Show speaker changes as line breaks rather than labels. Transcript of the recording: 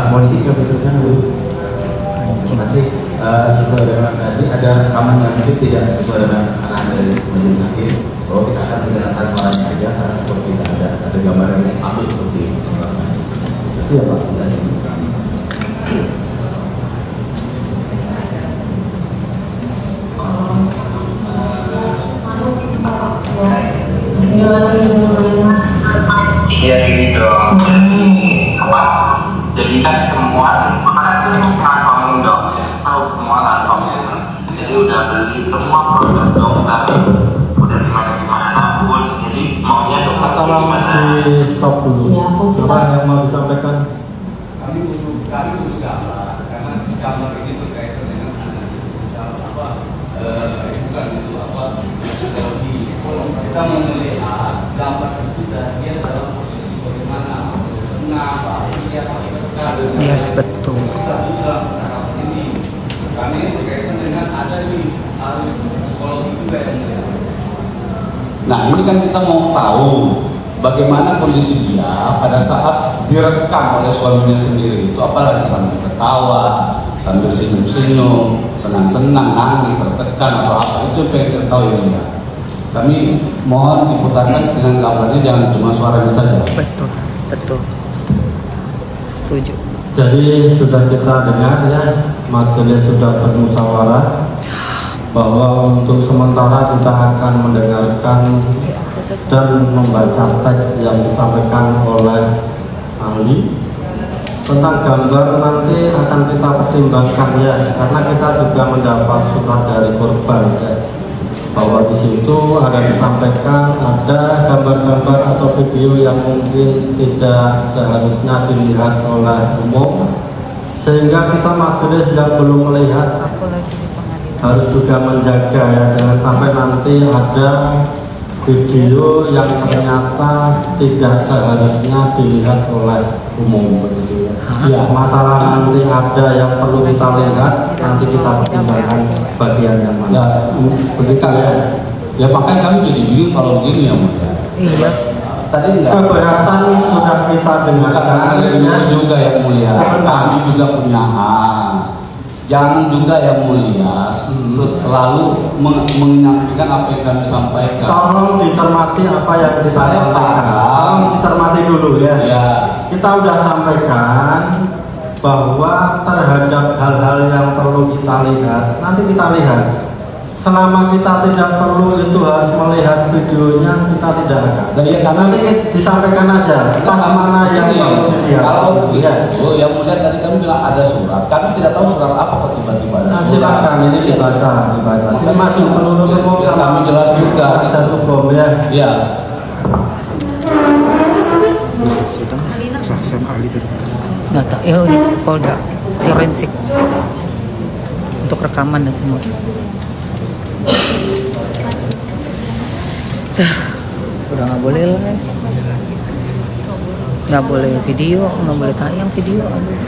Mohon izin kami teruskan dulu. Terima kasih. Sesuai dengan tadi ada rekaman yang mungkin tidak sesuai dengan arahan dari majelis hakim, bahwa kita akan mendengarkan suaranya saja karena seperti tidak ada gambar yang ambil seperti ini. Siapa?
Iya gini dong. Apa? Jadi kan semua kan itu kantongin dong ya. Tahu semua kantongin. Jadi udah beli semua produk dokter. Udah gimana pun. Jadi maunya dokter gimana?
Di stop dulu.
Iya,
Apa yang mau disampaikan?
Kami butuh gambar karena gambar ini berkaitan dengan analisis apa bukan itu apa psikologi. Kita mau melihat gambar itu dia dalam posisi bagaimana, senang, bahagia,
Yes, betul.
Kita juga menangkap ini. Kami berkaitan dengan ada di psikologi juga yang melihat. Nah ini kan kita mau tahu bagaimana kondisi dia pada saat direkam oleh suaminya sendiri itu, apalagi sambil ketawa, sambil senyum-senyum, senang-senang, nangis, tertekan atau apa, itu pengen kita tahu ya. Kami mohon diputarkan dengan gambarnya, jangan cuma suaranya saja.
Betul, betul. Setuju.
Jadi sudah kita dengar ya, majelis sudah bermusyawarah bahwa untuk sementara kita akan mendengarkan dan membaca teks yang disampaikan oleh ahli. Tentang gambar nanti akan kita pertimbangkan ya, karena kita juga mendapat surat dari korban ya, bahwa di situ ada disampaikan ada gambar-gambar atau video yang mungkin tidak seharusnya dilihat oleh umum, sehingga kita majelis yang belum melihat
Aku lagi di pengadilan.
harus juga menjaga ya, jangan sampai nanti ada video yang ternyata tidak seharusnya dilihat oleh umum begitu ya. Ya, masalah nanti ada yang perlu kita lihat, nanti kita pertimbangkan bagian yang mana.
Ya, berikan ya. Ya makanya kami jadi bingung kalau begini ya Mulia.
Iya.
Tadi enggak.
Keberatan sudah kita dengarkan
Kami
ya.
juga yang mulia, kami juga punya hak. Jangan juga yang mulia selalu menyampaikan apa yang kami sampaikan.
Tolong dicermati apa yang
Saya
disampaikan.
paham.
Tolong dicermati dulu ya.
Ya,
Kita sudah sampaikan bahwa terhadap hal-hal yang perlu kita lihat, nanti kita lihat. Selama kita tidak perlu itu harus melihat videonya, kita tidak akan.
nah, ya karena
Nanti disampaikan aja pas mana yang perlu dilihat.
kalau
Ya.
begitu, yang mulia tadi kami bilang ada surat. Kami tidak tahu surat apa kok tiba-tiba ada
Nah,
surat.
silakan ini dibaca. Sini maju penuntut umum
Ya,
sama
kami jelas juga.
penasihat hukum ya.
Ya,
Nggak tahu. Ya ini Polda forensik untuk rekaman dan semua. Udah nggak boleh lah. Nggak boleh video, nggak boleh tayang video. Aduh.